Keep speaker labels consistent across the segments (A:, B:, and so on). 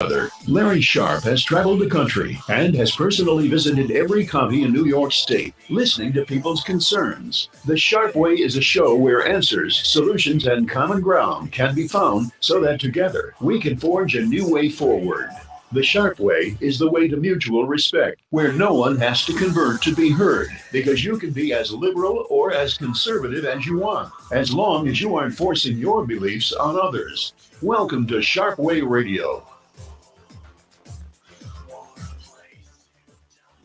A: other. Larry Sharpe has traveled the country and has personally visited every county in New York State, listening to people's concerns. The Sharpe Way is a show where answers, solutions, and common ground can be found so that together we can forge a new way forward. The Sharpe Way is the way to mutual respect, where no one has to convert to be heard, because you can be as liberal or as conservative as you want, as long as you aren't forcing your beliefs on others. Welcome to Sharpe Way Radio.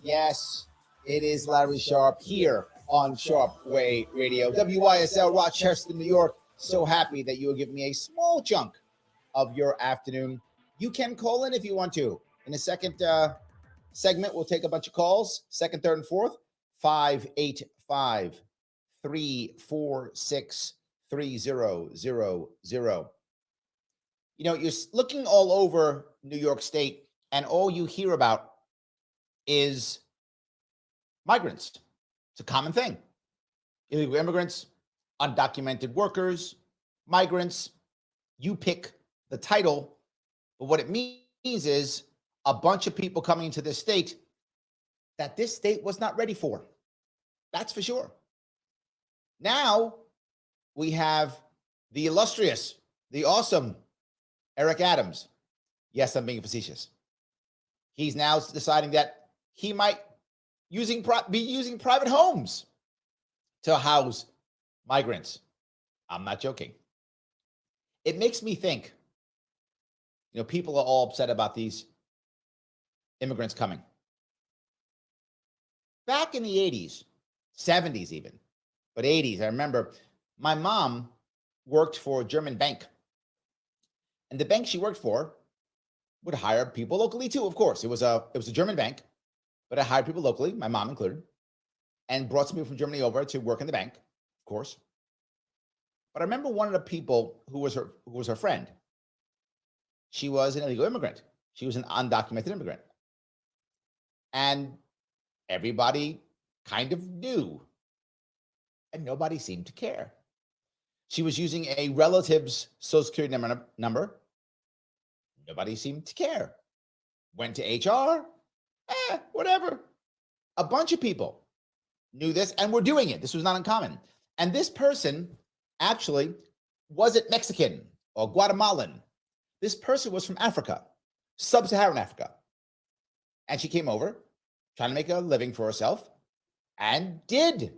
B: Yes, it is Larry Sharpe here on Sharpe Way Radio. WYSL, Rochester, New York. So happy that you will give me a small chunk of your afternoon. You can call in if you want to. In the second segment, we'll take a bunch of calls. Second, third, and fourth. 585-346-3000. You know, you're looking all over New York State, and all you hear about is migrants. It's a common thing. Illegal immigrants, undocumented workers, migrants. You pick the title. But what it means is a bunch of people coming into this state that this state was not ready for. That's for sure. Now we have the illustrious, the awesome Eric Adams. Yes, I'm being facetious. He's now deciding that he might be using private homes to house migrants. I'm not joking. It makes me think, you know, people are all upset about these immigrants coming. Back in the 80s, 70s even, but 80s, I remember my mom worked for a German bank. And the bank she worked for would hire people locally too, of course. It was a German bank, but it hired people locally, my mom included, and brought some people from Germany over to work in the bank, of course. But I remember one of the people who was her friend. She was an illegal immigrant. She was an undocumented immigrant. And everybody kind of knew, and nobody seemed to care. She was using a relative's social security number. Nobody seemed to care. Went to HR, whatever. A bunch of people knew this and were doing it. This was not uncommon. And this person actually wasn't Mexican or Guatemalan. This person was from Africa, sub-Saharan Africa. And she came over trying to make a living for herself and did.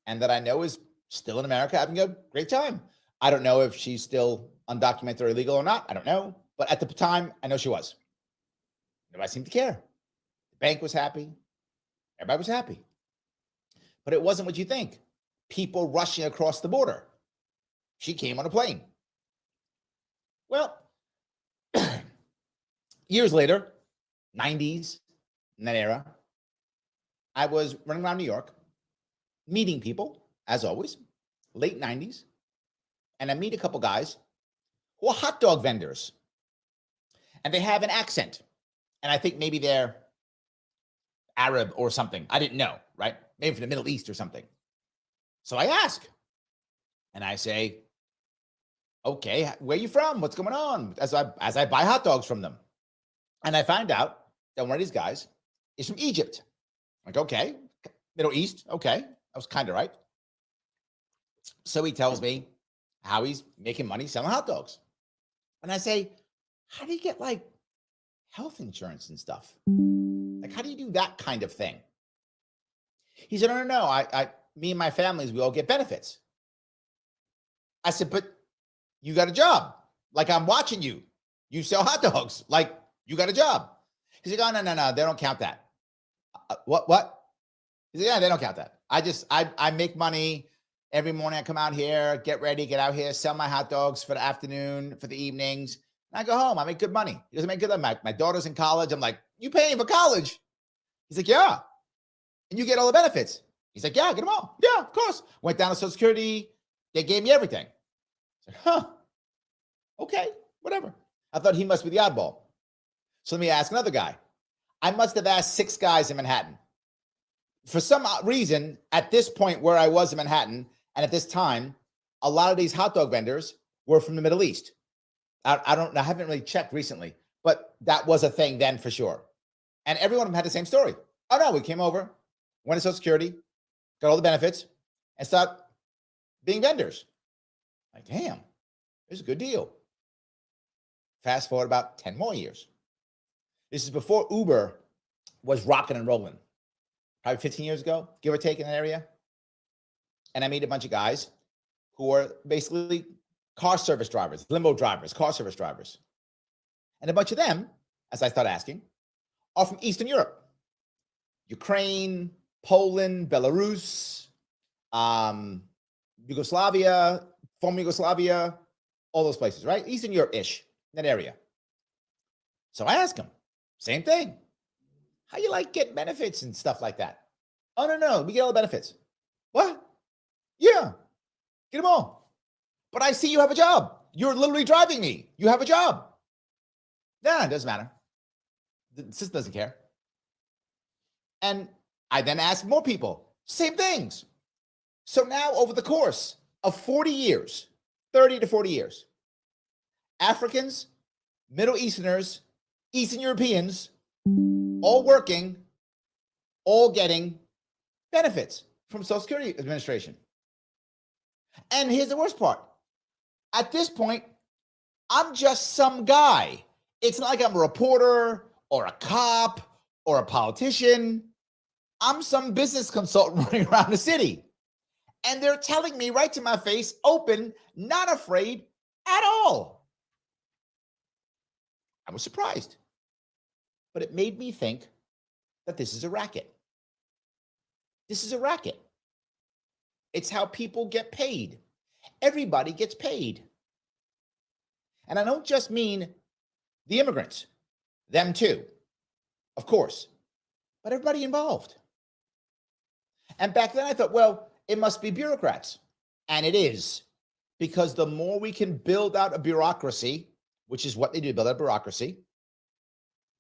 B: And that I know is still in America having a great time. I don't know if she's still undocumented or illegal or not. I don't know. But at the time, I know she was. Nobody seemed to care. The bank was happy. Everybody was happy. But it wasn't what you think. People rushing across the border. She came on a plane. Well, years later, 90s, in that era, I was running around New York, meeting people, as always, late 90s, and I meet a couple guys who are hot dog vendors, and they have an accent, and I think maybe they're Arab or something. I didn't know, right? Maybe from the Middle East or something. So I ask, and I say, okay, where are you from? What's going on? As I buy hot dogs from them. And I find out that one of these guys is from Egypt. I'm like, okay, Middle East, okay. I was kind of right. So he tells me how he's making money selling hot dogs. And I say, how do you get like health insurance and stuff? Like, how do you do that kind of thing? He said, no. Me and my families, we all get benefits. I said, but you got a job. Like, I'm watching you. You sell hot dogs. Like, you got a job. He's like, oh, no. They don't count that. What? He's like, yeah, they don't count that. I make money every morning. I come out here, get ready, get out here, sell my hot dogs for the afternoon, for the evenings. And I go home. I make good money. He doesn't make good money. My daughter's in college. I'm like, you paying for college? He's like, yeah. And you get all the benefits. He's like, yeah, get them all. Yeah, of course. Went down to Social Security. They gave me everything. I said, okay, whatever. I thought he must be the oddball. So let me ask another guy. I must have asked 6 guys in Manhattan. For some reason, at this point where I was in Manhattan, and at this time, a lot of these hot dog vendors were from the Middle East. I haven't really checked recently, But that was a thing then for sure. And every one of them had the same story. Oh no, we came over, went to Social Security, got all the benefits, and started being vendors. Like, damn, this is a good deal. Fast forward about 10 more years. This is before Uber was rocking and rolling. Probably 15 years ago, give or take, in that area. And I meet a bunch of guys who are basically car service drivers, limo drivers, car service drivers. And a bunch of them, as I start asking, are from Eastern Europe. Ukraine, Poland, Belarus, Yugoslavia, former Yugoslavia, all those places, right? Eastern Europe-ish, that area. So I ask them, same thing. How you like getting benefits and stuff like that? Oh, no, we get all the benefits. What? Yeah, get them all. But I see you have a job. You're literally driving me. You have a job. Nah, it doesn't matter. The system doesn't care. And I then ask more people, same things. So now over the course of 40 years, 30 to 40 years, Africans, Middle Easterners, Eastern Europeans, all working, all getting benefits from Social Security Administration. And here's the worst part. At this point, I'm just some guy. It's not like I'm a reporter or a cop or a politician. I'm some business consultant running around the city. And they're telling me right to my face, open, not afraid at all. I was surprised. But it made me think that this is a racket. This is a racket. It's how people get paid. Everybody gets paid. And I don't just mean the immigrants, them too, of course, but everybody involved. And back then I thought, well, it must be bureaucrats. And it is, because the more we can build out a bureaucracy, which is what they do, build out a bureaucracy,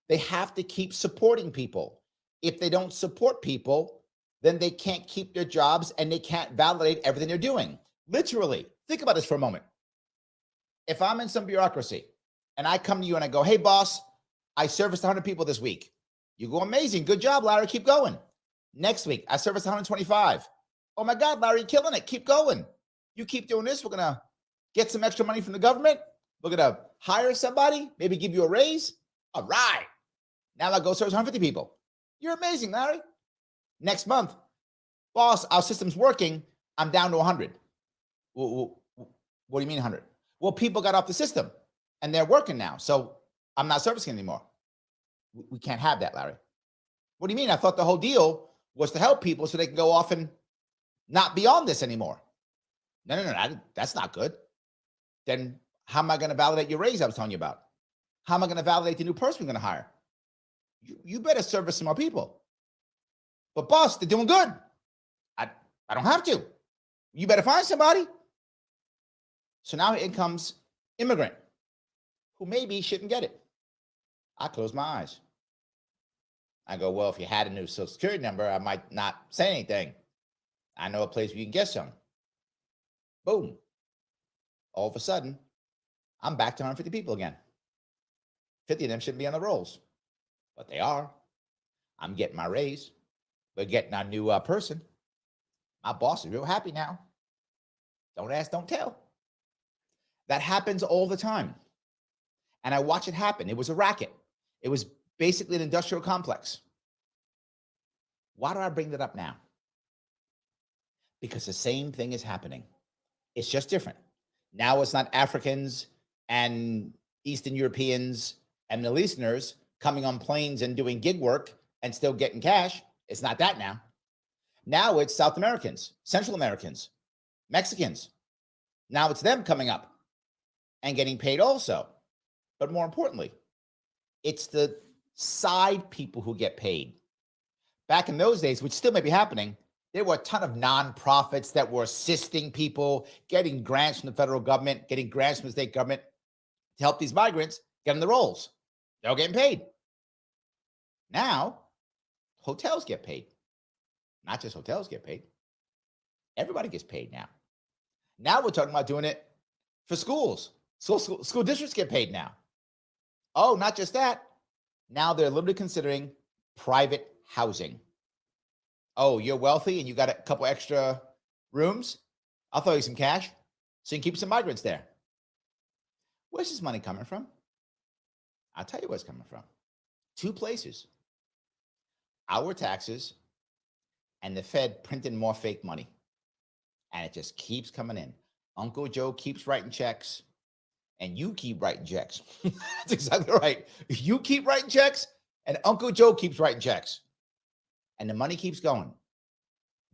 B: they have to keep supporting people. If they don't support people, then they can't keep their jobs and they can't validate everything they're doing. Literally, think about this for a moment. If I'm in some bureaucracy and I come to you and I go, hey, boss, I serviced 100 people this week. You go, amazing. Good job, Larry. Keep going. Next week, I serviced 125. Oh, my God, Larry, you're killing it. Keep going. You keep doing this. We're going to get some extra money from the government. We're going to hire somebody, maybe give you a raise. All right. Now I go service 150 people. You're amazing, Larry. Next month, boss, our system's working. I'm down to 100. What do you mean 100? Well, people got off the system and they're working now. So I'm not servicing anymore. We can't have that, Larry. What do you mean? I thought the whole deal was to help people so they can go off and not be on this anymore. No, that's not good. Then how am I going to validate your raise I was telling you about? How am I going to validate the new person we're going to hire? You better service some more people. But boss, they're doing good. I don't have to. You better find somebody. So now in comes immigrant, who maybe shouldn't get it. I close my eyes. I go, well, if you had a new Social Security number, I might not say anything. I know a place where you can get some. Boom. All of a sudden, I'm back to 150 people again. 50 of them shouldn't be on the rolls, but they are. I'm getting my raise. We're getting our new person. My boss is real happy now. Don't ask, don't tell. That happens all the time. And I watch it happen. It was a racket. It was basically an industrial complex. Why do I bring that up now? Because the same thing is happening. It's just different. Now it's not Africans and Eastern Europeans and Middle Easterners coming on planes and doing gig work and still getting cash. It's not that now. Now it's South Americans, Central Americans, Mexicans. Now it's them coming up and getting paid also. But more importantly, it's the side people who get paid. Back in those days, which still may be happening, there were a ton of nonprofits that were assisting people, getting grants from the federal government, getting grants from the state government to help these migrants get on the rolls. They're all getting paid. Now, hotels get paid. Not just hotels get paid. Everybody gets paid now. Now we're talking about doing it for schools. School districts get paid now. Oh, not just that. Now they're literally considering private housing. Oh, you're wealthy and you got a couple extra rooms? I'll throw you some cash so you can keep some migrants there. Where's this money coming from? I'll tell you where it's coming from. Two places. Our taxes and the Fed printing more fake money. And it just keeps coming in. Uncle Joe keeps writing checks and you keep writing checks. That's exactly right. You keep writing checks and Uncle Joe keeps writing checks. And the money keeps going.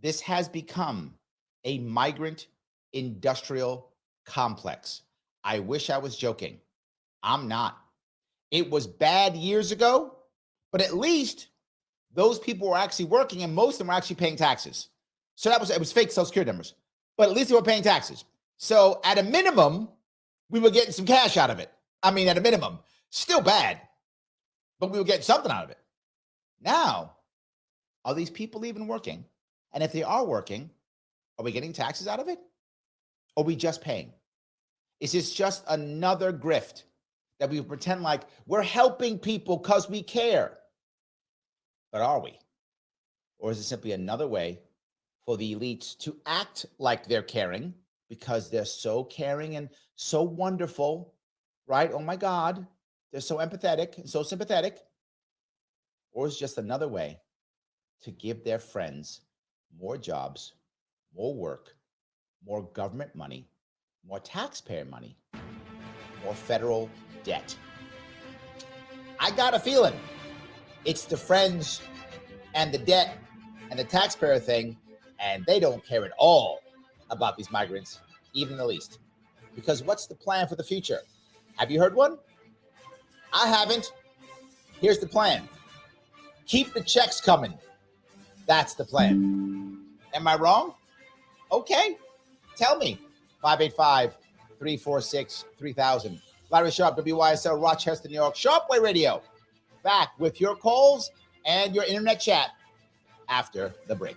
B: This has become a migrant industrial complex. I wish I was joking. I'm not. It was bad years ago, but at least those people were actually working and most of them were actually paying taxes. So it was fake Social Security numbers, but at least they were paying taxes. So at a minimum, we were getting some cash out of it. I mean, at a minimum, still bad, but we were getting something out of it. Now, are these people even working? And if they are working, are we getting taxes out of it? Or are we just paying? Is this just another grift that we pretend like we're helping people because we care? But are we? Or is it simply another way for the elites to act like they're caring because they're so caring and so wonderful, right? Oh my God, they're so empathetic and so sympathetic. Or is it just another way to give their friends more jobs, more work, more government money, more taxpayer money, more federal debt? I got a feeling it's the friends and the debt and the taxpayer thing, and they don't care at all about these migrants, even the least. Because what's the plan for the future? Have you heard one? I haven't. Here's the plan. Keep the checks coming. That's the plan. Am I wrong? Okay. Tell me. 585-346-3000. Larry Sharpe, WYSL, Rochester, New York. Sharpe Way Radio. Back with your calls and your internet chat after the break.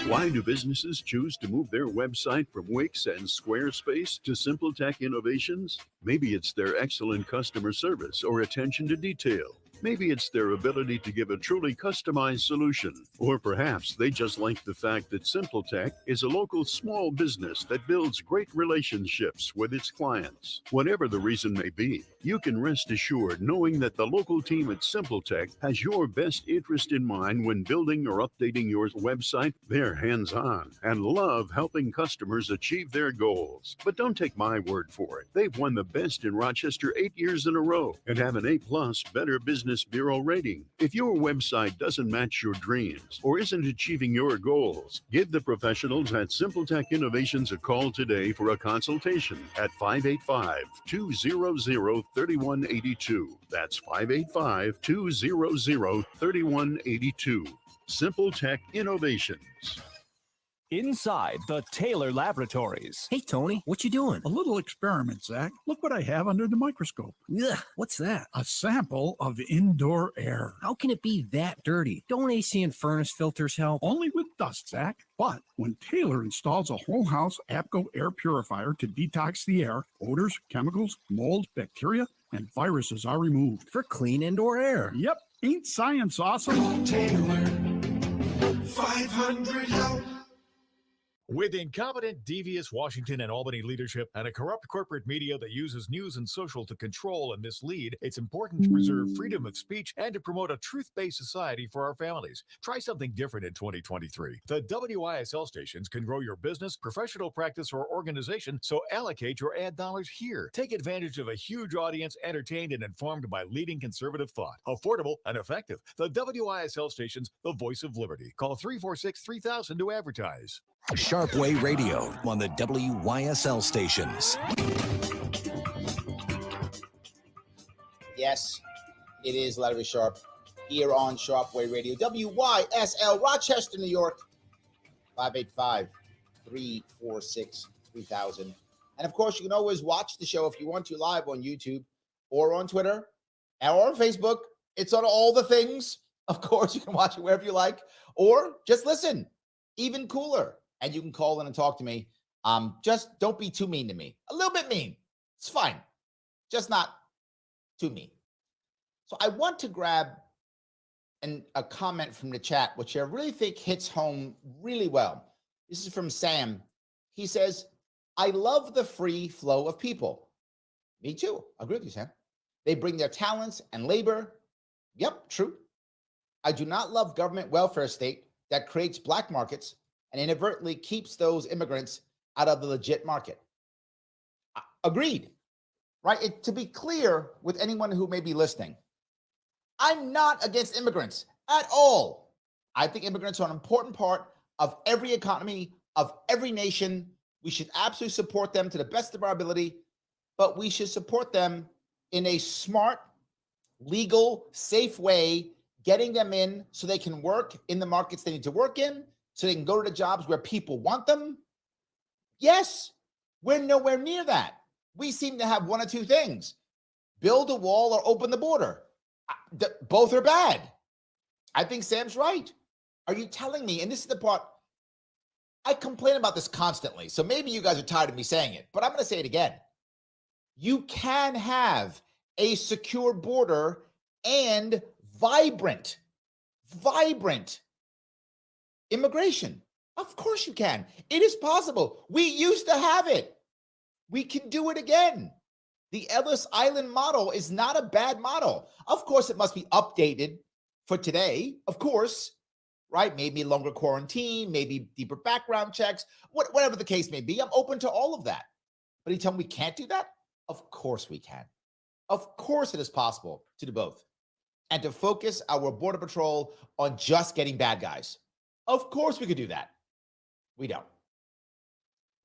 A: Why do businesses choose to move their website from Wix and Squarespace to SimpleTech Innovations? Maybe it's their excellent customer service or attention to detail. Maybe it's their ability to give a truly customized solution. Or perhaps they just like the fact that SimpleTech is a local small business that builds great relationships with its clients. Whatever the reason may be, you can rest assured knowing that the local team at SimpleTech has your best interest in mind when building or updating your website. They're hands-on and love helping customers achieve their goals. But don't take my word for it. They've won the best in Rochester 8 years in a row and have an A+ Better Business Bureau rating. If your website doesn't match your dreams or isn't achieving your goals, give the professionals at SimpleTech Innovations a call today for a consultation at 585-200-3182. That's 585-200-3182. SimpleTech Innovations.
C: Inside the Taylor Laboratories.
D: Hey, Tony, what you doing?
E: A little experiment, Zach. Look what I have under the microscope.
D: Ugh, what's that?
E: A sample of indoor air.
D: How can it be that dirty? Don't AC and furnace filters help?
E: Only with dust, Zach. But when Taylor installs a whole house APCO air purifier to detox the air, odors, chemicals, mold, bacteria, and viruses are removed.
D: For clean indoor air.
E: Yep. Ain't science awesome?
F: Taylor, 500 help.
G: With incompetent, devious Washington and Albany leadership and a corrupt corporate media that uses news and social to control and mislead, it's important to preserve freedom of speech and to promote a truth-based society for our families. Try something different in 2023. The WYSL stations can grow your business, professional practice, or organization, so allocate your ad dollars here. Take advantage of a huge audience entertained and informed by leading conservative thought. Affordable and effective. The WYSL stations, the voice of liberty. Call 346-3000 to advertise.
C: Sharpe Way Radio on the WYSL stations.
B: Yes, it is Larry Sharpe here on Sharpe Way Radio. WYSL, Rochester, New York. 585-346-3000. And of course, you can always watch the show if you want to live on YouTube or on Twitter or on Facebook. It's on all the things. Of course, you can watch it wherever you like, or just listen. Even cooler. And you can call in and talk to me. Just don't be too mean to me. A little bit mean. It's fine. just not to me. So I want to grab a comment from the chat, which I really think hits home really well. This is from Sam. He says, I love the free flow of people. Me too. I agree with you, Sam. They bring their talents and labor. Yep, true. I do not love government welfare state that creates black markets and inadvertently keeps those immigrants out of the legit market. Agreed, right? To be clear with anyone who may be listening, I'm not against immigrants at all. I think immigrants are an important part of every economy, of every nation. We should absolutely support them to the best of our ability, but we should support them in a smart, legal, safe way, getting them in so they can work in the markets they need to work in, so they can go to the jobs where people want them. Yes, we're nowhere near that. We seem to have one of two things: build a wall or open the border. Both are bad. I think Sam's right. Are you telling me, and this is the part, I complain about this constantly, so maybe you guys are tired of me saying it, but I'm going to say it again. You can have a secure border and vibrant immigration. Of course you can. It is possible. We used to have it. We can do it again. The Ellis Island model is not a bad model. Of course, it must be updated for today. Of course, right? Maybe longer quarantine, maybe deeper background checks, whatever the case may be. I'm open to all of that. But you tell me we can't do that? Of course we can. Of course it is possible to do both and to focus our border patrol on just getting bad guys. Of course we could do that. We don't.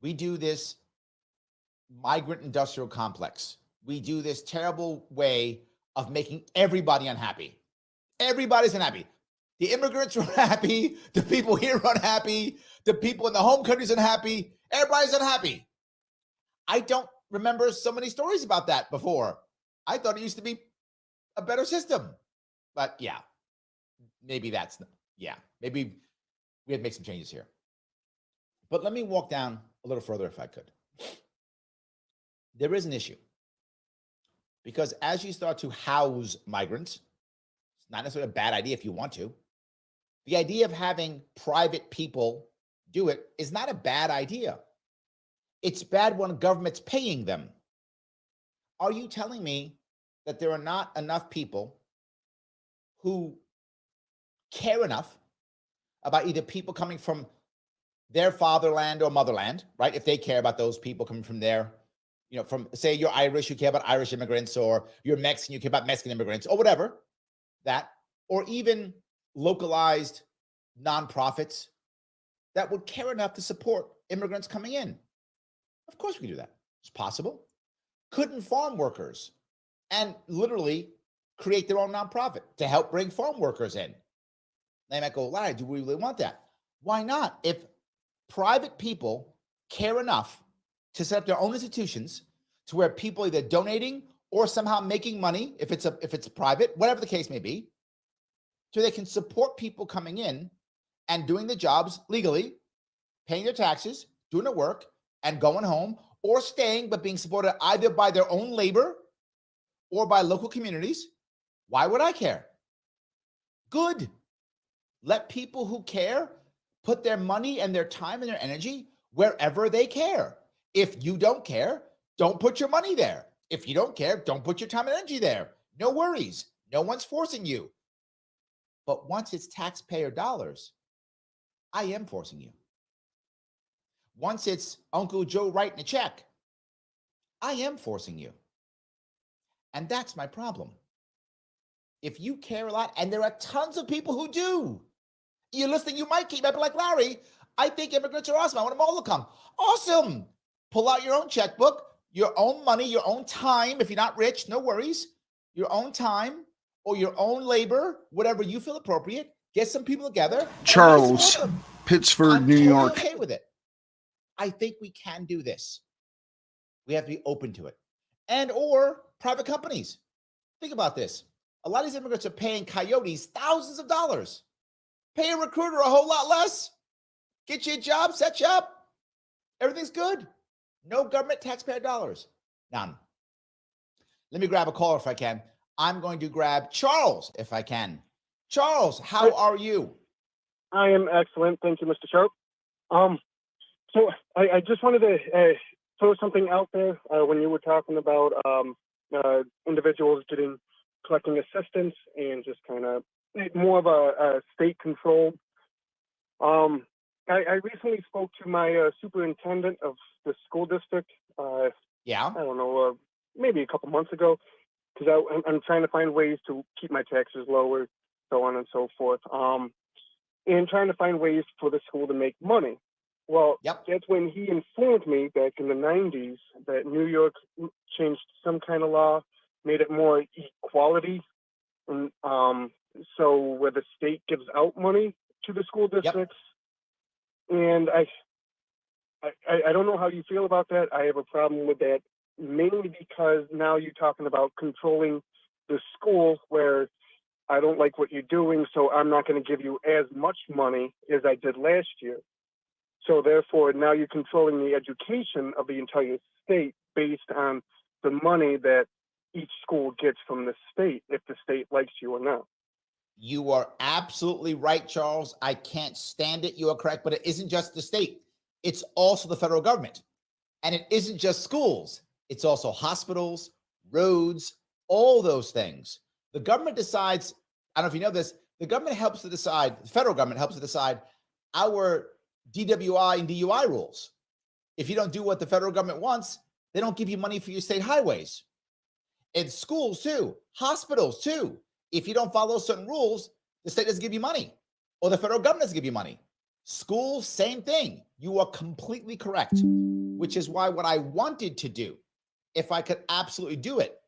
B: We do this migrant industrial complex. We do this terrible way of making everybody unhappy. Everybody's unhappy. The immigrants are unhappy. The people here are unhappy. The people in the home countries are unhappy. Everybody's unhappy. I don't remember so many stories about that before. I thought it used to be a better system. But yeah, maybe maybe we had to make some changes here. But let me walk down a little further if I could. There is an issue. Because as you start to house migrants, it's not necessarily a bad idea if you want to. The idea of having private people do it is not a bad idea. It's bad when government's paying them. Are you telling me that there are not enough people who care enough about either people coming from their fatherland or motherland, right? If they care about those people coming from there, from, say, you're Irish, you care about Irish immigrants, or you're Mexican, you care about Mexican immigrants, or whatever, or even localized nonprofits that would care enough to support immigrants coming in. Of course we can do that. It's possible. Couldn't farm workers and literally create their own nonprofit to help bring farm workers in? They might go, Larry, do we really want that? Why not? If private people care enough to set up their own institutions to where people either donating or somehow making money, if it's private, whatever the case may be, so they can support people coming in and doing the jobs legally, paying their taxes, doing their work, and going home, or staying but being supported either by their own labor or by local communities. Why would I care? Good. Let people who care put their money and their time and their energy wherever they care. If you don't care, don't put your money there. If you don't care, don't put your time and energy there. No worries. No one's forcing you. But once it's taxpayer dollars, I am forcing you. Once it's Uncle Joe writing a check, I am forcing you. And that's my problem. If you care a lot, and there are tons of people who do, you're listening, you might keep up like, Larry, I think immigrants are awesome. I want them all to come. Awesome. Pull out your own checkbook, your own money, your own time. If you're not rich, no worries. Your own time or your own labor, whatever you feel appropriate. Get some people together.
F: Charles, Pittsford, New York.
B: Okay with it. I think we can do this. We have to be open to it. And or private companies. Think about this. A lot of these immigrants are paying coyotes thousands of dollars. Pay a recruiter a whole lot less. Get you a job, set you up. Everything's good. No government taxpayer dollars. None. Let me grab a caller if I can. I'm going to grab Charles if I can. Charles, how are you?
H: I am excellent. Thank you, Mr. Sharpe. So I just wanted to throw something out there when you were talking about individuals collecting assistance and just kind of more of a state control. I recently spoke to my superintendent of the school district.
B: Yeah.
H: I don't know, maybe a couple months ago, because I'm trying to find ways to keep my taxes lower, so on and so forth. And trying to find ways for the school to make money. Well, That's when he informed me back in the 90s that New York changed some kind of law, made it more equality. And, so where the state gives out money to the school districts. And I don't know how you feel about that. I have a problem with that, mainly because now you're talking about controlling the school where I don't like what you're doing, so I'm not going to give you as much money as I did last year. So therefore, now you're controlling the education of the entire state based on the money that each school gets from the state, if the state likes you or not.
B: You are absolutely right, Charles. I can't stand it. You are correct, but it isn't just the state. It's also the federal government. And it isn't just schools. It's also hospitals, roads, all those things. The government decides, I don't know if you know this, the government helps to decide, the federal government helps to decide our DWI and DUI rules. If you don't do what the federal government wants, they don't give you money for your state highways. And schools too, hospitals too. If you don't follow certain rules, the state doesn't give you money or the federal government doesn't give you money. Schools, same thing. You are completely correct, which is why what I wanted to do, if I could absolutely do it,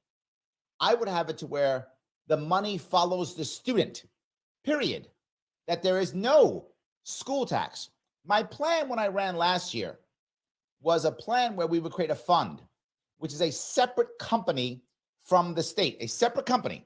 B: I would have it to where the money follows the student, period. That there is no school tax. My plan when I ran last year was a plan where we would create a fund, which is a separate company from the state, a separate company.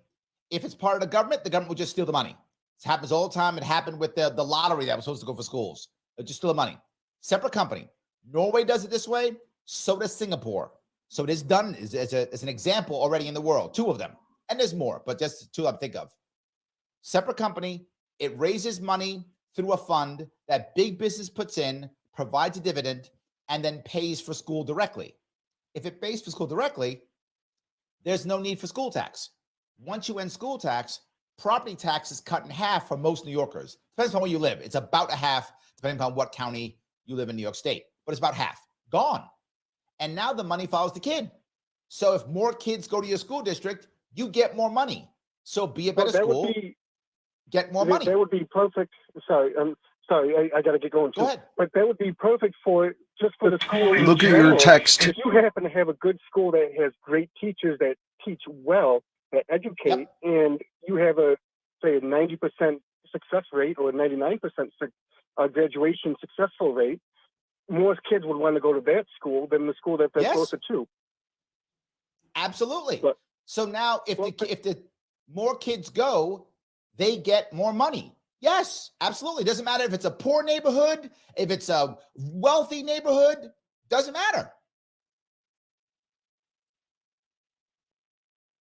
B: If it's part of the government will just steal the money. It happens all the time. It happened with the lottery that was supposed to go for schools. They'll just steal the money. Separate company. Norway does it this way. So does Singapore. So it is done as an example already in the world. 2 of them. And there's more, but just 2 I think of. Separate company. It raises money through a fund that big business puts in, provides a dividend, and then pays for school directly. If it pays for school directly, there's no need for school tax. Once you end school tax, property tax is cut in half for most New Yorkers. Depends on where you live. It's about a half, depending on what county you live in New York State. But it's about half. Gone. And now the money follows the kid. So if more kids go to your school district, you get more money. So be a better school, get more money.
H: That would be perfect. Sorry, I got to get going.
B: Go ahead.
H: But that would be perfect for the school.
F: Look at your text.
H: If you happen to have a good school that has great teachers that teach well, that educate, and you have a 90% success rate or a 99% graduation successful rate, more kids would want to go to that school than the school that they're closer to.
B: Absolutely. So now if the more kids go, they get more money. Yes, absolutely. Doesn't matter if it's a poor neighborhood, if it's a wealthy neighborhood, doesn't matter.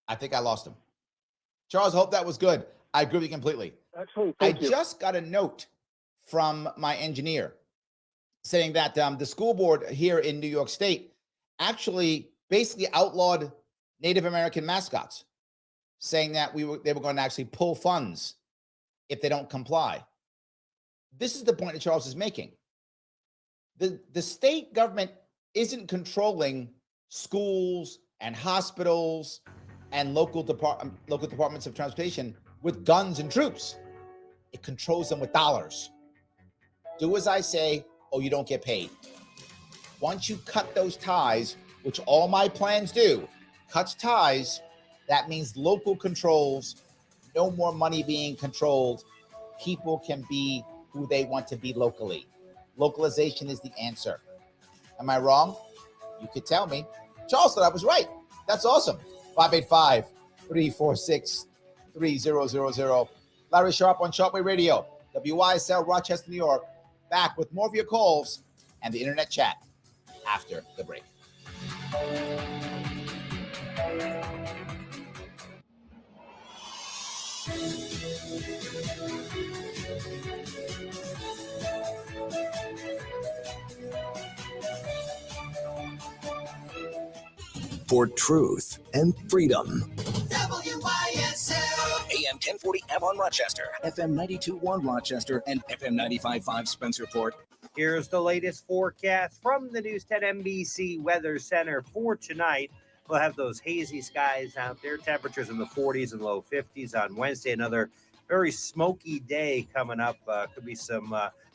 B: I think I lost him. Charles, I hope that was good. I agree with you completely.
H: Excellent.
B: I just got a note from my engineer saying that the school board here in New York State actually basically outlawed Native American mascots, saying that they were going to actually pull funds if they don't comply. This is the point that Charles is making. The state government isn't controlling schools and hospitals and local departments of transportation with guns and troops. It controls them with dollars. Do as I say, or you don't get paid. Once you cut those ties, which all my plans do, cuts ties, that means local controls, no more money being controlled. People can be who they want to be locally. Localization is the answer. Am I wrong? You could tell me. Charles thought I was right. That's awesome. 585-346-3000. Larry Sharpe on Sharpe Radio, WYSL, Rochester, New York. Back with more of your calls and the internet chat after the break.
C: For truth and freedom.
I: WYSL.
C: AM 1040 Avon Rochester, FM 92.1 Rochester, and FM 95.5 Spencerport.
J: Here's the latest forecast from the News 10 NBC Weather Center for tonight. We'll have those hazy skies out there, temperatures in the 40s and low 50s on Wednesday. Another very smoky day coming up. Could be some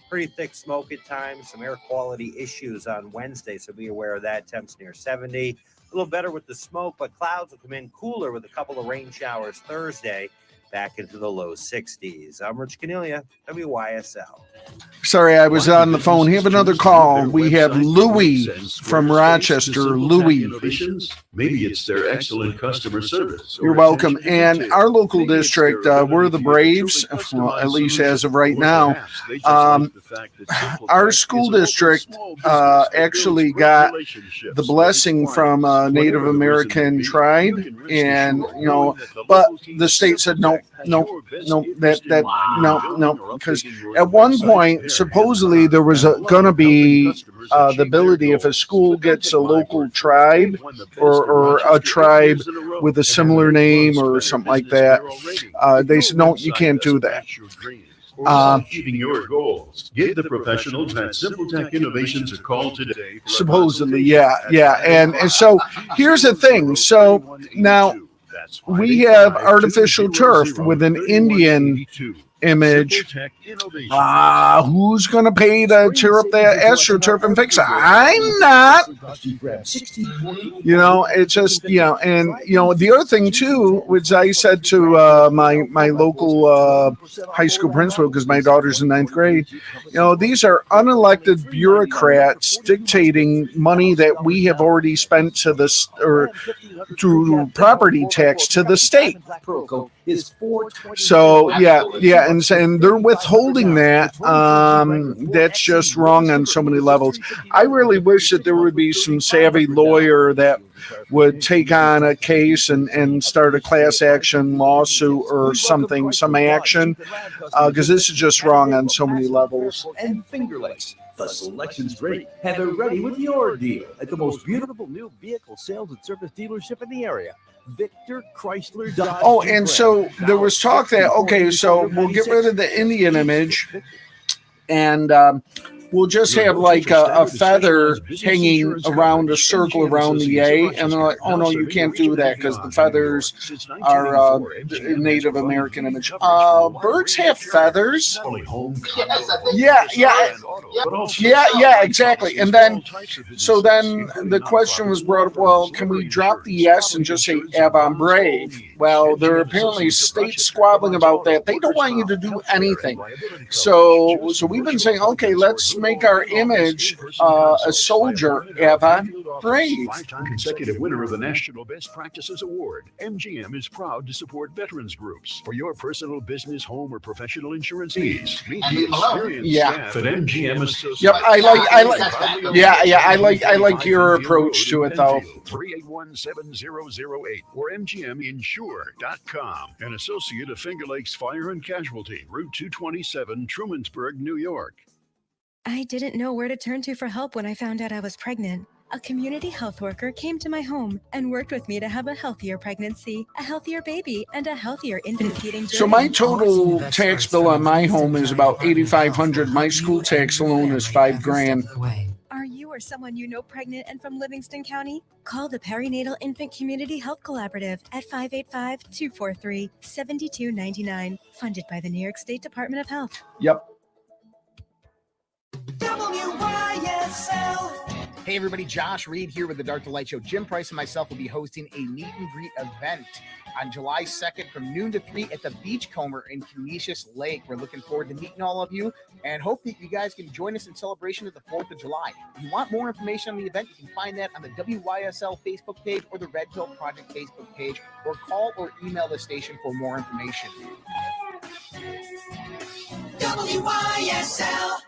J: pretty thick smoke at times, some air quality issues on Wednesday, so be aware of that. Temps near 70. A little better with the smoke, but clouds will come in cooler with a couple of rain showers Thursday, back into the low 60s. I'm Rich Cornelia, WYSL.
F: Sorry, I was on the phone. We have another call. We have Louis from Rochester. Louis.
A: Maybe it's their excellent customer service.
F: You're welcome. And our local district, we're the Braves, well, at least as of right now. Our school district actually got the blessing from a Native American tribe, and but the state said no, because at one point supposedly there was going to be the ability, if a school gets a local tribe or a tribe with a similar name or something like that, they said no, you can't do that.
A: Achieving your goals. Give the professionals at Simple Tech Innovations a call today.
F: Supposedly, yeah. And so here's the thing. So now we have artificial turf with an Indian image. Who's going to pay to tear up that astroturf and fix it? I'm not. It's just, and, the other thing, too, which I said to my local high school principal, because my daughter's in 9th grade, these are unelected bureaucrats dictating money that we have already spent to this, or to property tax to the state. So, yeah. And they're withholding that. That's just wrong on so many levels. I really wish that there would be some savvy lawyer that would take on a case and start a class action lawsuit or something, some action, because this is just wrong on so many levels.
K: And Finger Lakes. The selection's great. Have it ready with your deal at the most beautiful new vehicle sales and service dealership in the area. Victor Chrysler Dodge.
F: Oh, and so there was talk that, okay, so we'll get rid of the Indian image and we'll just have like a feather hanging around a circle around the A. And they're like, oh, no, you can't do that because the feathers are Native American image. Birds have feathers. Yeah, exactly. And then, so then the question was brought up, well, can we drop the S and just say Avon Brave? Well, there are apparently states squabbling about that. They don't want you to do anything. So we've been saying, okay, let's make our image a soldier, Avon Brave.
A: 5-time consecutive winner of the National Best Practices Award, MGM is proud to support veterans groups for your personal, business, home, or professional insurance needs. Meet the experienced staff at MGM Associates.
F: Yep, I like your approach to it, though.
A: 381-7008 or mgminsure.com. An associate of Finger Lakes Fire and Casualty, Route 227, Trumansburg, New York.
L: I didn't know where to turn to for help when I found out I was pregnant. A community health worker came to my home and worked with me to have a healthier pregnancy, a healthier baby, and a healthier infant feeding journey.
F: So my total tax bill on my home is about $8,500. My school tax alone is $5,000.
L: Are you or someone you know pregnant and from Livingston County? Call the Perinatal Infant Community Health Collaborative at 585-243-7299. Funded by the New York State Department of Health.
F: Yep.
I: WYSL.
B: Hey everybody, Josh Reed here with the Dark to Light Show. Jim Price and myself will be hosting a meet and greet event on July 2nd from noon to 3 at the Beachcomber in Canisius Lake. We're looking forward to meeting all of you and hope that you guys can join us in celebration of the 4th of July. If you want more information on the event, you can find that on the WYSL Facebook page or the Red Pill Project Facebook page, or call or email the station for more information.
I: WYSL.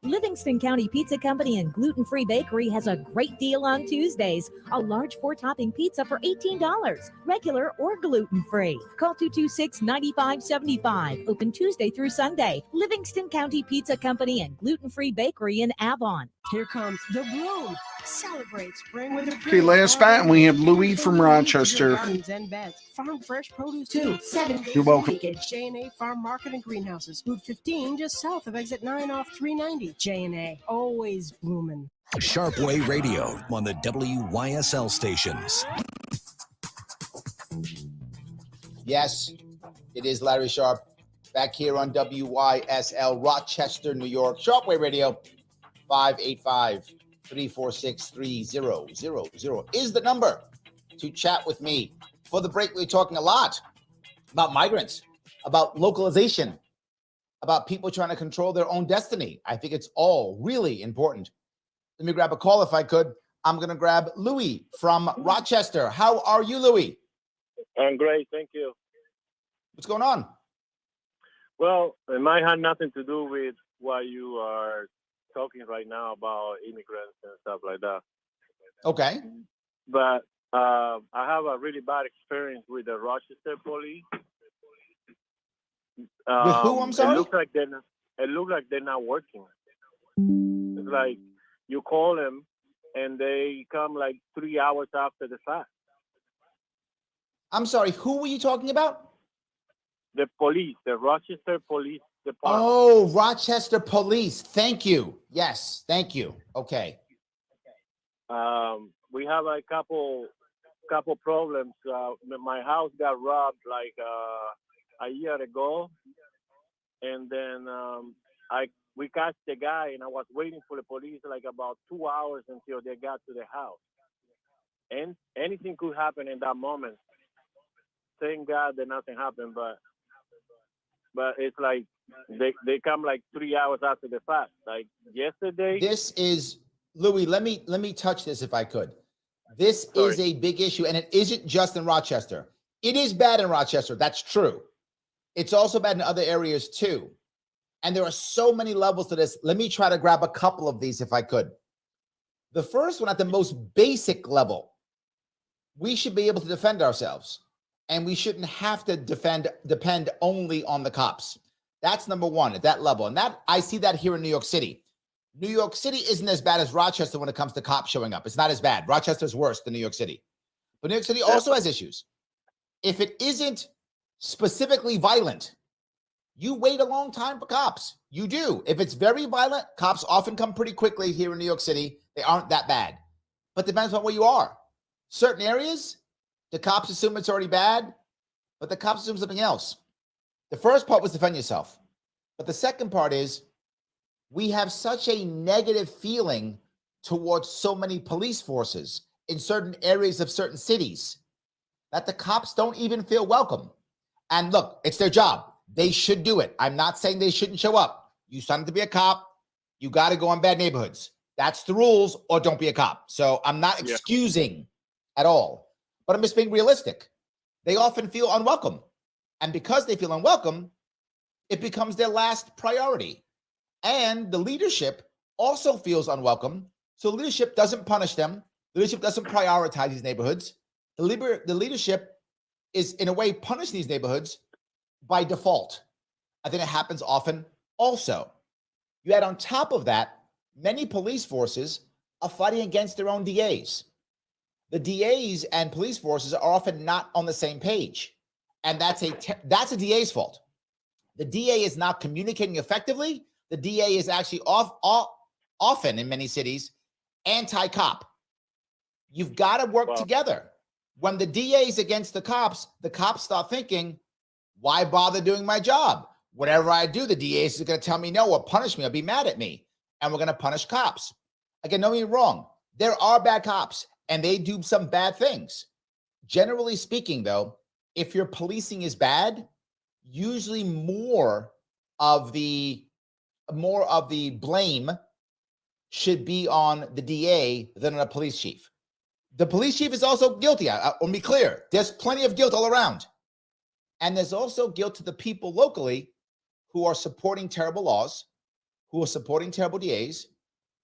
I: Livingston County Pizza Company and Gluten Free Bakery has a great deal on Tuesdays. A large 4-topping pizza for $18, regular or gluten free. Call 226-9575. Open Tuesday through Sunday. Livingston County Pizza Company and Gluten Free Bakery in Avon.
D: Here comes the bloom. Celebrate spring with a
F: Okay, last bat, and we have Louis from Rochester.
D: Gardens and beds. Farm fresh produce too. 7 days
F: You're welcome.
D: a week at J&A Farm Market and Greenhouses. Route 15, just south of exit 9 off 390. J&A, always blooming.
C: Sharpe Radio on the WYSL stations.
B: Yes, it is Larry Sharpe back here on WYSL, Rochester, New York. Sharpe Radio, 585-346-3000 is the number to chat with me. For the break, we're talking a lot about migrants, about localization, about people trying to control their own destiny. I think it's all really important. Let me grab a call if I could. I'm going to grab Louis from Rochester. How are you, Louis?
M: I'm great, thank you.
B: What's going on?
M: Well, it might have nothing to do with what you are talking right now about immigrants and stuff like that.
B: Okay.
M: But I have a really bad experience with the Rochester police.
B: With who, I'm sorry?
M: It looks like they're not working. It's like you call them and they come like 3 hours after the fact.
B: I'm sorry, who were you talking about?
M: The police, the Rochester Police Department.
B: Oh, Rochester Police. Thank you. Yes, thank you. Okay.
M: We have a couple problems. My house got robbed like a year ago, and then we catch the guy, and I was waiting for the police like about 2 hours until they got to the house. And anything could happen in that moment. Thank God that nothing happened, but it's like they come like 3 hours after the fact. Like yesterday.
B: This is Louis. Let me touch this if I could. This is a big issue, and it isn't just in Rochester. It is bad in Rochester. That's true. It's also bad in other areas too. And there are so many levels to this. Let me try to grab a couple of these if I could. The first one, at the most basic level, we should be able to defend ourselves. And we shouldn't have to depend only on the cops. That's number one at that level. And that I see that here in New York City. New York City isn't as bad as Rochester when it comes to cops showing up. It's not as bad. Rochester's worse than New York City. But New York City also has issues. If it isn't specifically violent, you wait a long time for cops. You do. If it's very violent, cops often come pretty quickly here in New York City. They aren't that bad. But it depends on where you are. Certain areas, the cops assume it's already bad, but the cops assume something else. The first part was defend yourself. But the second part is we have such a negative feeling towards so many police forces in certain areas of certain cities that the cops don't even feel welcome. And look, it's their job. They should do it. I'm not saying they shouldn't show up. You signed up to be a cop. You got to go in bad neighborhoods. That's the rules, or don't be a cop. So I'm not excusing at all, but I'm just being realistic. They often feel unwelcome. And because they feel unwelcome, it becomes their last priority. And the leadership also feels unwelcome. So leadership doesn't punish them. Leadership doesn't prioritize these neighborhoods. The leadership is, in a way, punishing these neighborhoods by default. I think it happens often also. You add on top of that, many police forces are fighting against their own DAs. The DAs and police forces are often not on the same page. And that's a DA's fault. The DA is not communicating effectively. The DA is actually often in many cities anti-cop. You've got to work together. When the DA is against the cops start thinking, why bother doing my job? Whatever I do, the DA is going to tell me no or punish me or be mad at me. And we're going to punish cops. Again, don't get me wrong. There are bad cops and they do some bad things. Generally speaking, though, if your policing is bad, usually more of the blame should be on the DA than on a police chief. The police chief is also guilty. I want to be clear. There's plenty of guilt all around. And there's also guilt to the people locally who are supporting terrible laws, who are supporting terrible DAs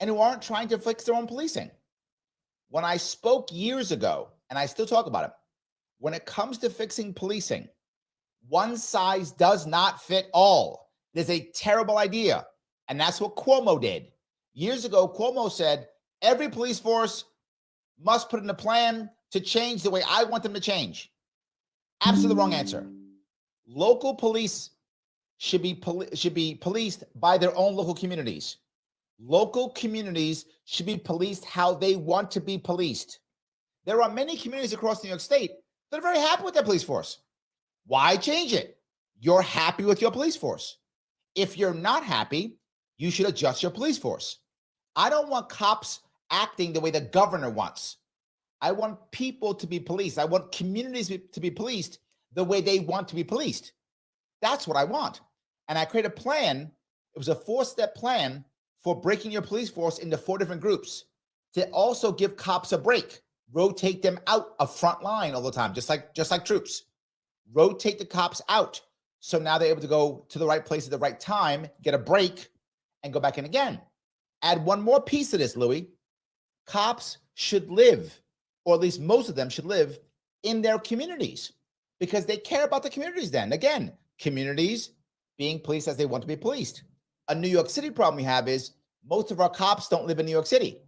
B: and who aren't trying to fix their own policing. When I spoke years ago, and I still talk about it, when it comes to fixing policing, one size does not fit all. It is a terrible idea. And that's what Cuomo did. Years ago, Cuomo said, every police force must put in a plan to change the way I want them to change. Absolutely wrong answer. Local police should be policed by their own local communities. Local communities should be policed how they want to be policed. There are many communities across New York State that are very happy with their police force. Why change it? You're happy with your police force. If you're not happy, you should adjust your police force. I don't want cops acting the way the governor wants. I want people to be policed. I want communities to be policed the way they want to be policed. That's what I want. And I created a plan. It was a 4-step plan for breaking your police force into 4 different groups to also give cops a break. Rotate them out of front line all the time, just like troops. Rotate the cops out. So now they're able to go to the right place at the right time, get a break, and go back in again. Add one more piece to this, Louis. Cops should live, or at least most of them should live, in their communities because they care about the communities then. Again, communities being policed as they want to be policed. A New York City problem we have is most of our cops don't live in New York City.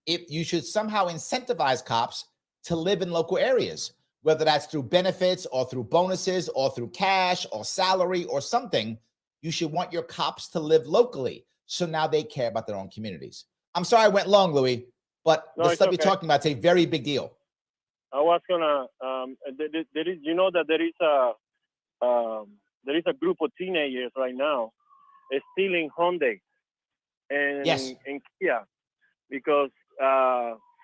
B: If you should somehow incentivize cops to live in local areas, whether that's through benefits or through bonuses or through cash or salary or something, you should want your cops to live locally. So now they care about their own communities. I'm sorry I went long, Louis, but the stuff you're talking about is a very big deal.
M: I was gonna. There is, you know, that there is a group of teenagers right now stealing Hyundai and Kia because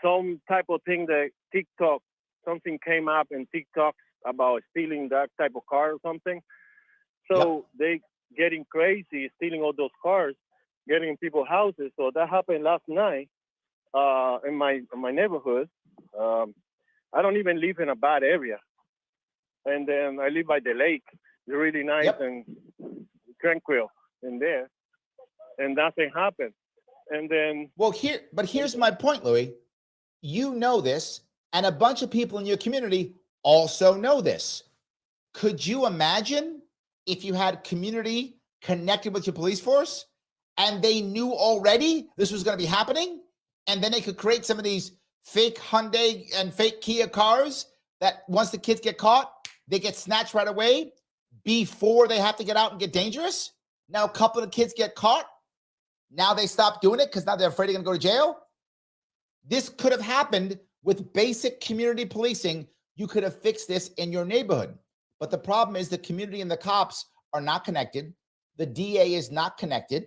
M: some type of thing that TikTok, something came up in TikTok about stealing that type of car or something. So they getting crazy, stealing all those cars, getting in people's houses. So that happened last night in my neighborhood. I don't even live in a bad area. And then I live by the lake. It's really nice and tranquil in there. And nothing happened. And then...
B: Well, here's my point, Louis. You know this, and a bunch of people in your community also know this. Could you imagine if you had community connected with your police force and they knew already this was going to be happening, and then they could create some of these fake Hyundai and fake Kia cars that once the kids get caught, they get snatched right away before they have to get out and get dangerous? Now a couple of kids get caught. Now they stop doing it because now they're afraid they're going to go to jail. This could have happened with basic community policing. You could have fixed this in your neighborhood. But the problem is the community and the cops are not connected. The DA is not connected.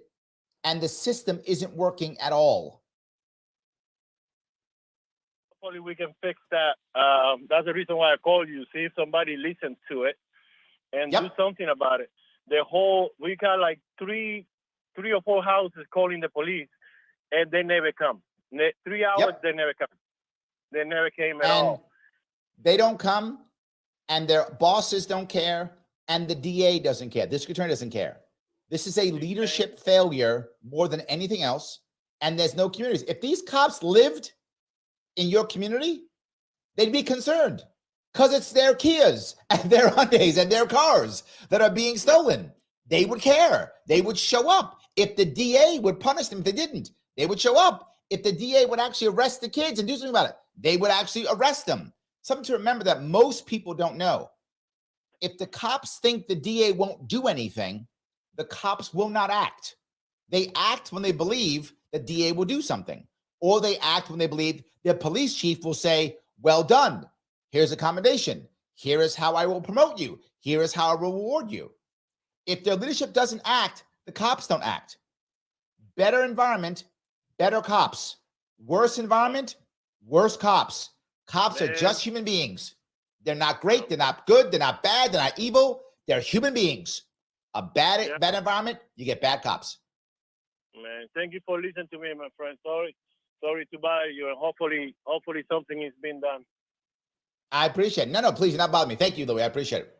B: And the system isn't working at all.
M: Hopefully we can fix that. That's the reason why I called you. See if somebody listens to it and do something about it. We got like three or four houses calling the police, and they never come. 3 hours, they never come. They never came at all.
B: They don't come, and their bosses don't care, and the DA doesn't care. The district attorney doesn't care. This is a leadership failure more than anything else, and there's no communities. If these cops lived in your community, they'd be concerned because it's their Kias and their Hyundais and their cars that are being stolen. They would care. They would show up. If the DA would punish them, if they didn't, they would show up. If the DA would actually arrest the kids and do something about it, they would actually arrest them. Something to remember that most people don't know. If the cops think the DA won't do anything, the cops will not act. They act when they believe the DA will do something, or they act when they believe their police chief will say, well done. Here's a commendation. Here is how I will promote you. Here is how I will reward you. If their leadership doesn't act, the cops don't act. Better environment, better cops. Worse environment, worse cops. Cops are just human beings. They're not great. They're not good. They're not bad. They're not evil. They're human beings. A bad environment, you get bad cops.
M: Man, thank you for listening to me, my friend. Sorry to bother you, and hopefully something is being done.
B: I appreciate it. No, please, you're not bothering me. Thank you, Louis. I appreciate it.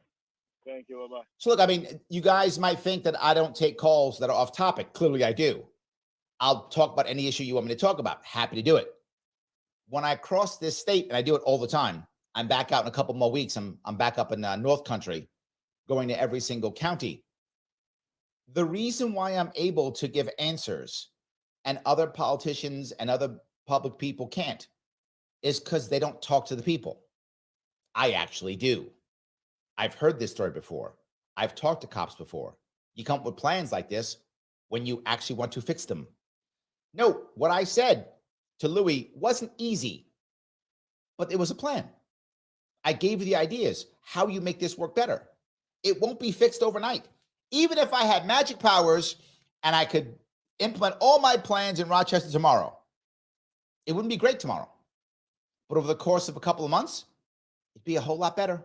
M: Thank you. Bye-bye.
B: So look, I mean, you guys might think that I don't take calls that are off topic. Clearly I do. I'll talk about any issue you want me to talk about. Happy to do it. When I cross this state, and I do it all the time, I'm back out in a couple more weeks. I'm back up in North Country, going to every single county. The reason why I'm able to give answers and other politicians and other public people can't is because they don't talk to the people. I actually do. I've heard this story before. I've talked to cops before. You come up with plans like this when you actually want to fix them. No, what I said to Louis wasn't easy, but it was a plan. I gave you the ideas, how you make this work better. It won't be fixed overnight. Even if I had magic powers and I could implement all my plans in Rochester tomorrow, it wouldn't be great tomorrow. But over the course of a couple of months, it'd be a whole lot better.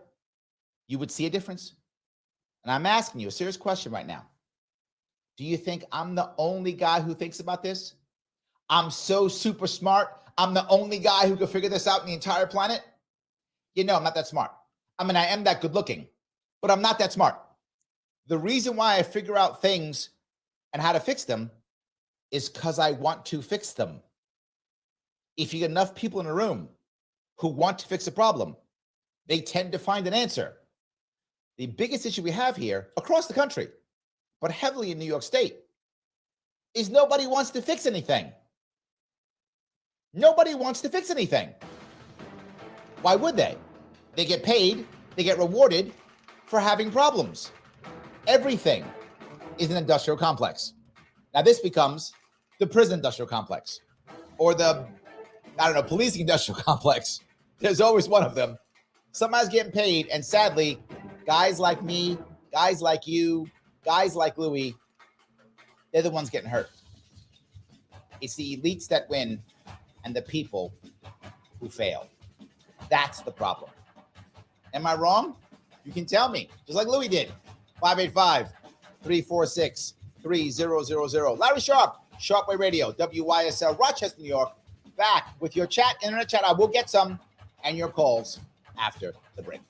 B: You would see a difference. And I'm asking you a serious question right now. Do you think I'm the only guy who thinks about this? I'm so super smart. I'm the only guy who can figure this out in the entire planet. You know, I'm not that smart. I mean, I am that good looking, but I'm not that smart. The reason why I figure out things and how to fix them is because I want to fix them. If you get enough people in a room who want to fix a problem, they tend to find an answer. The biggest issue we have here across the country, but heavily in New York State, is nobody wants to fix anything. Nobody wants to fix anything. Why would they? They get paid, they get rewarded for having problems. Everything is an industrial complex. Now this becomes the prison industrial complex or the, policing industrial complex. There's always one of them. Somebody's getting paid, and sadly, guys like me, guys like you, guys like Louis, they're the ones getting hurt. It's the elites that win and the people who fail. That's the problem. Am I wrong? You can tell me, just like Louis did. 585-346-3000. Larry Sharpe, Sharpe Radio, WYSL, Rochester, New York. Back with your chat, internet chat. I will get some, and your calls after the break.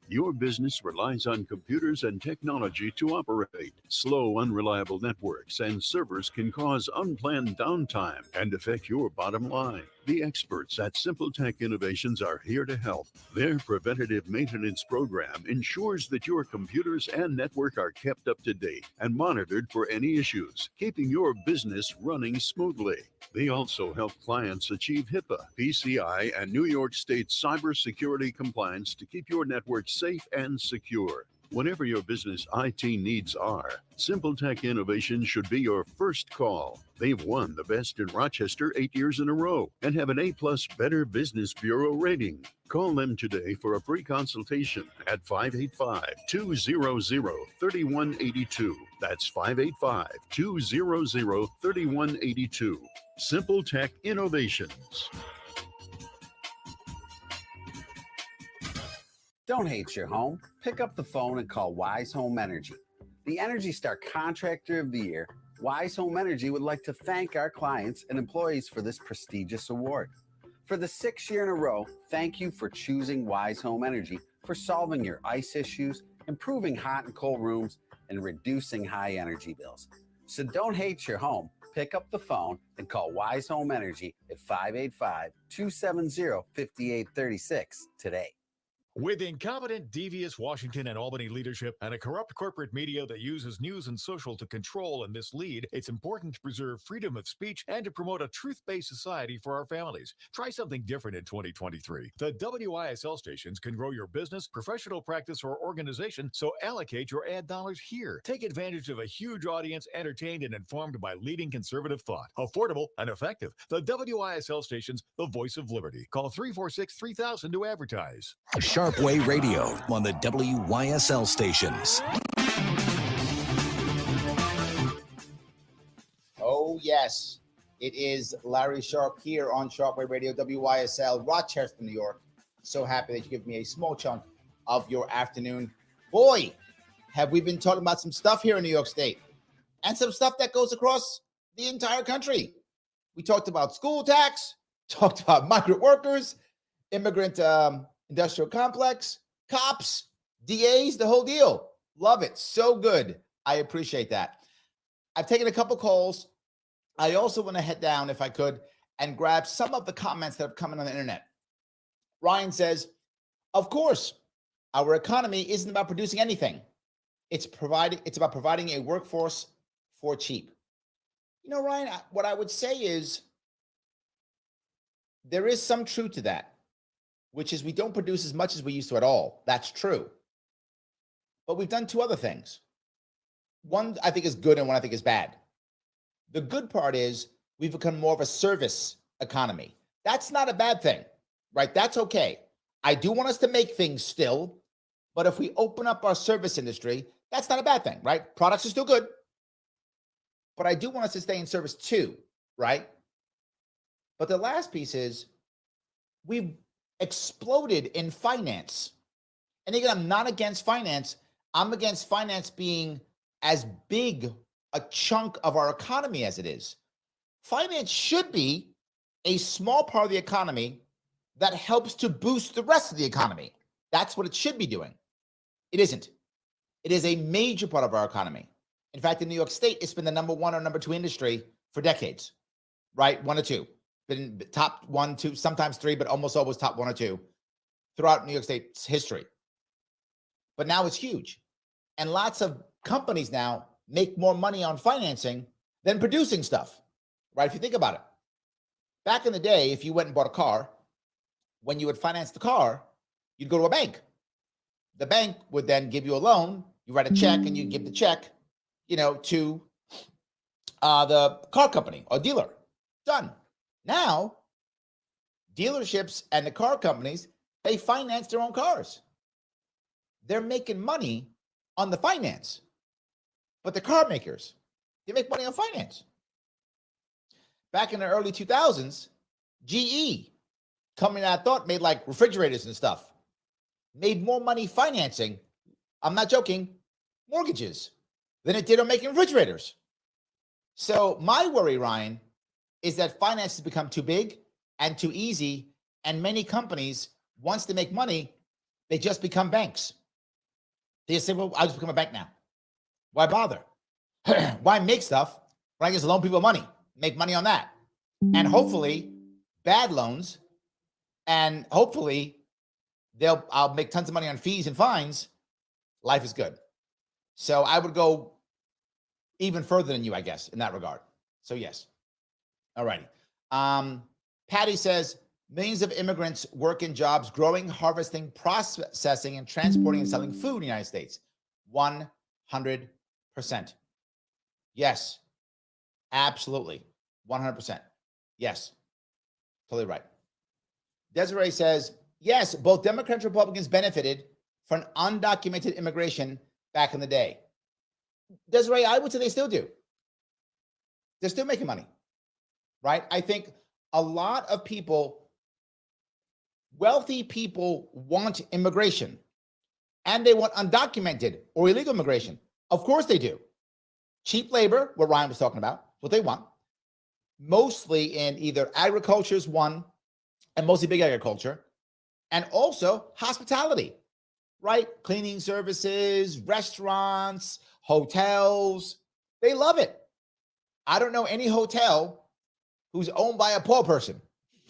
A: Your business relies on computers and technology to operate. Slow, unreliable networks and servers can cause unplanned downtime and affect your bottom line. The experts at Simple Tech Innovations are here to help. Their preventative maintenance program ensures that your computers and network are kept up to date and monitored for any issues, keeping your business running smoothly. They also help clients achieve HIPAA, PCI, and New York State cybersecurity compliance to keep your network safe and secure. Whatever your business IT needs are, Simple Tech Innovations should be your first call. They've won the Best in Rochester 8 years in a row and have an A+ Better Business Bureau rating. Call them today for a free consultation at 585-200-3182. That's 585-200-3182. Simple Tech Innovations.
N: Don't hate your home. Pick up the phone and call Wise Home Energy. The Energy Star Contractor of the Year, Wise Home Energy would like to thank our clients and employees for this prestigious award. For the 6th year in a row, thank you for choosing Wise Home Energy for solving your ice issues, improving hot and cold rooms, and reducing high energy bills. So don't hate your home. Pick up the phone and call Wise Home Energy at 585-270-5836 today.
G: With incompetent, devious Washington and Albany leadership and a corrupt corporate media that uses news and social to control and mislead, it's important to preserve freedom of speech and to promote a truth-based society for our families. Try something different in 2023. The WYSL stations can grow your business, professional practice, or organization, so allocate your ad dollars here. Take advantage of a huge audience entertained and informed by leading conservative thought. Affordable and effective. The WYSL stations, the voice of liberty. Call 346-3000 to advertise.
C: Sharpe Radio on the WYSL stations.
B: Oh, yes. It is Larry Sharpe here on Sharpe Radio, WYSL, Rochester, New York. So happy that you give me a small chunk of your afternoon. Boy, have we been talking about some stuff here in New York State and some stuff that goes across the entire country. We talked about school tax, talked about migrant workers. immigrant industrial complex, cops, DAs, the whole deal. Love it. So good. I appreciate that. I've taken a couple calls. I also want to head down, if I could, and grab some of the comments that have come in on the internet. Ryan says, of course, our economy isn't about producing anything. It's about providing a workforce for cheap. You know, Ryan, what I would say is there is some truth to that, which is we don't produce as much as we used to at all. That's true. But we've done two other things. One I think is good and one I think is bad. The good part is we've become more of a service economy. That's not a bad thing, right? That's okay. I do want us to make things still, but if we open up our service industry, that's not a bad thing, right? Products are still good, but I do want us to stay in service too, right? But the last piece is we've exploded in finance. And again, I'm not against finance. I'm against finance being as big a chunk of our economy as it is. Finance should be a small part of the economy that helps to boost the rest of the economy. That's what it should be doing. It isn't. It is a major part of our economy. In fact, in New York State, it's been the number one or number two industry for decades, right? One or two. Been top one, two, sometimes three, but almost always top one or two throughout New York State's history. But now it's huge. And lots of companies now make more money on financing than producing stuff, right? If you think about it. Back in the day, if you went and bought a car, when you would finance the car, you'd go to a bank. The bank would then give you a loan. You write a check and you give the check, to the car company or dealer. Done. Now, dealerships and the car companies, they finance their own cars. They're making money on the finance. But the car makers, they make money on finance. Back in the early 2000s, GE, company that I thought made like refrigerators and stuff, made more money financing, I'm not joking, mortgages than it did on making refrigerators. So my worry, Ryan, is that finance has become too big and too easy, and many companies, once they make money, they just become banks. They just say, well, I'll just become a bank now. Why bother? Why make stuff when I just loan people money, make money on that? And hopefully, bad loans, and hopefully, I'll make tons of money on fees and fines. Life is good. So I would go even further than you, I guess, in that regard. So yes. All righty. Patty says, millions of immigrants work in jobs growing, harvesting, processing, and transporting and selling food in the United States. 100%. Yes. Absolutely. 100%. Yes. Totally right. Desiree says, yes, both Democrats and Republicans benefited from undocumented immigration back in the day. Desiree, I would say they still do. They're still making money, right? I think a lot of people, wealthy people, want immigration, and they want undocumented or illegal immigration. Of course they do. Cheap labor, what Ryan was talking about, what they want. Mostly in either agriculture is one, and mostly big agriculture, and also hospitality, right? Cleaning services, restaurants, hotels. They love it. I don't know any hotel who's owned by a poor person,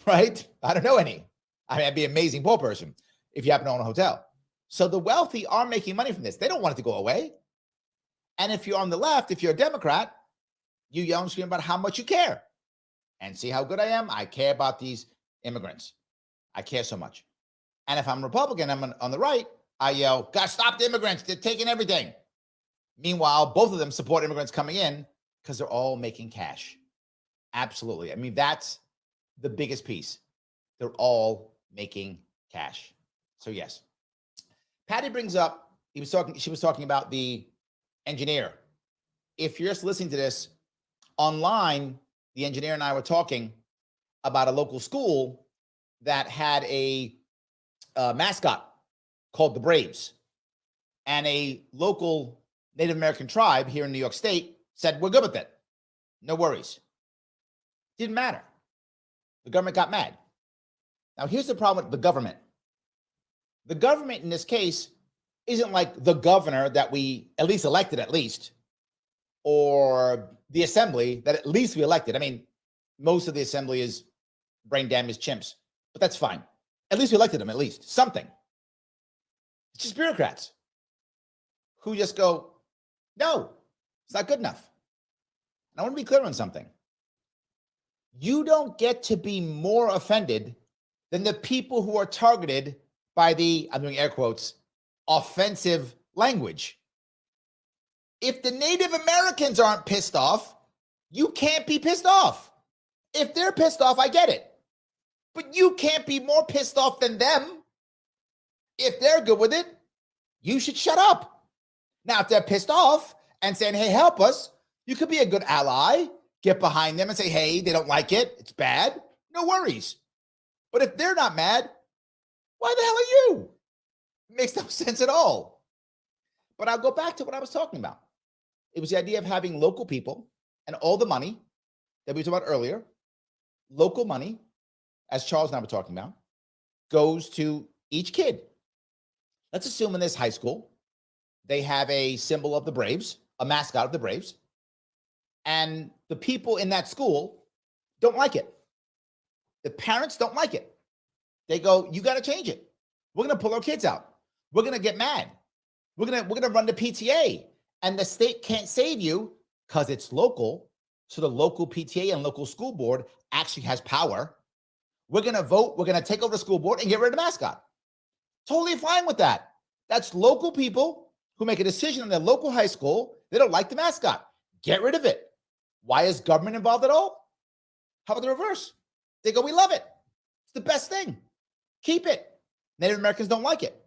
B: right? I don't know any. I mean, that'd be an amazing poor person if you happen to own a hotel. So the wealthy are making money from this. They don't want it to go away. And if you're on the left, if you're a Democrat, you yell and scream about how much you care. And see how good I am? I care about these immigrants. I care so much. And if I'm Republican, I'm on the right, I yell, God, stop the immigrants. They're taking everything. Meanwhile, both of them support immigrants coming in because they're all making cash. Absolutely. I mean, that's the biggest piece. They're all making cash. So yes. Patty brings up, she was talking about the engineer. If you're just listening to this online, the engineer and I were talking about a local school that had a mascot called the Braves. And a local Native American tribe here in New York State said, we're good with it. No worries. Didn't matter. The government got mad. Now, here's the problem with the government. The government in this case isn't like the governor that we at least elected, or the assembly that at least we elected. I mean, most of the assembly is brain damaged chimps, but that's fine. At least we elected them, at least something. It's just bureaucrats who just go, no, it's not good enough. And I want to be clear on something. You don't get to be more offended than the people who are targeted by the, I'm doing air quotes, offensive language. If the Native Americans aren't pissed off, you can't be pissed off. If they're pissed off, I get it. But you can't be more pissed off than them. If they're good with it, you should shut up. Now, if they're pissed off and saying, hey, help us, you could be a good ally, get behind them and say, hey, they don't like it, it's bad, no worries. But if they're not mad, why the hell are you? It makes no sense at all. But I'll go back to what I was talking about. It was the idea of having local people and all the money that we talked about earlier, local money, as Charles and I were talking about, goes to each kid. Let's assume in this high school, they have a symbol of the Braves, a mascot of the Braves, and the people in that school don't like it. The parents don't like it. They go, you got to change it. We're going to pull our kids out. We're going to get mad. We're going to run the PTA, and the state can't save you because it's local. So the local PTA and local school board actually has power. We're going to vote. We're going to take over the school board and get rid of the mascot. Totally fine with that. That's local people who make a decision in their local high school. They don't like the mascot. Get rid of it. Why is government involved at all? How about the reverse? They go, we love it. It's the best thing. Keep it. Native Americans don't like it.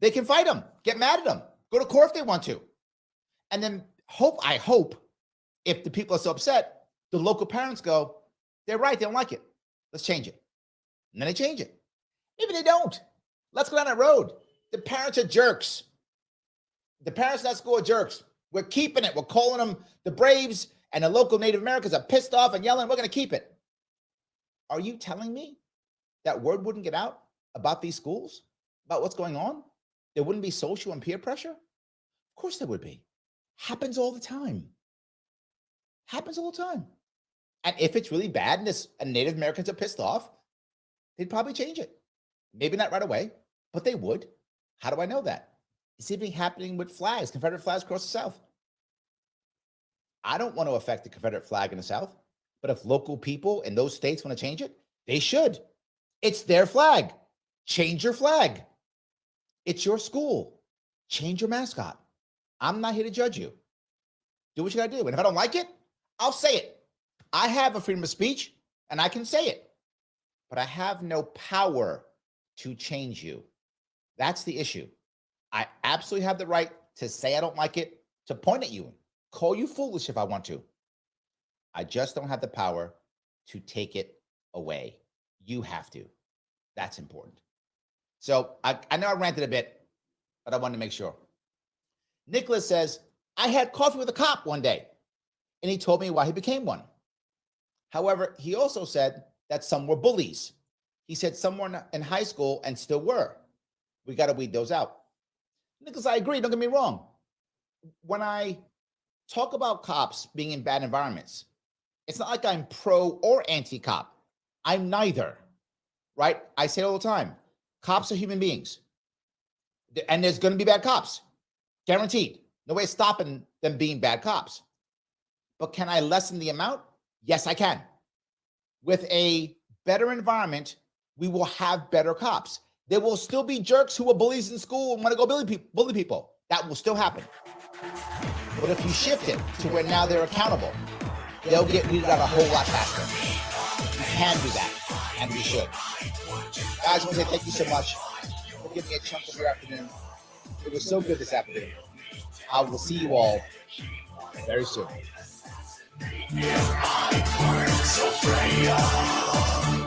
B: They can fight them, get mad at them, go to court if they want to. And then I hope, if the people are so upset, the local parents go, they're right, they don't like it. Let's change it. And then they change it. Maybe they don't. Let's go down that road. The parents are jerks. The parents in that school are jerks. We're keeping it. We're calling them the Braves, and the local Native Americans are pissed off and yelling, we're going to keep it. Are you telling me that word wouldn't get out about these schools, about what's going on? There wouldn't be social and peer pressure? Of course there would be. Happens all the time. Happens all the time. And if it's really bad and Native Americans are pissed off, they'd probably change it. Maybe not right away, but they would. How do I know that? It's even happening with flags, Confederate flags across the South. I don't want to affect the Confederate flag in the South, but if local people in those states want to change it, they should. It's their flag. Change your flag. It's your school. Change your mascot. I'm not here to judge you. Do what you got to do. And if I don't like it, I'll say it. I have a freedom of speech and I can say it, but I have no power to change you. That's the issue. I absolutely have the right to say I don't like it, to point at you, call you foolish if I want to. I just don't have the power to take it away. You have to. That's important. So I know I ranted a bit, but I wanted to make sure. Nicholas says, I had coffee with a cop one day, and he told me why he became one. However, he also said that some were bullies. He said some were in high school and still were. We got to weed those out. Nicholas, I agree. Don't get me wrong. When I talk about cops being in bad environments, it's not like I'm pro or anti-cop. I'm neither, right? I say it all the time. Cops are human beings. And there's going to be bad cops. Guaranteed. No way of stopping them being bad cops. But can I lessen the amount? Yes, I can. With a better environment, we will have better cops. There will still be jerks who are bullies in school and want to go bully people. That will still happen. But if you shift it to where now they're accountable, they'll get weeded out a whole lot faster. We can do that, and we should. Guys, I want to say thank you so much for giving me a chunk of your afternoon. It was so good this afternoon. I will see you all very soon.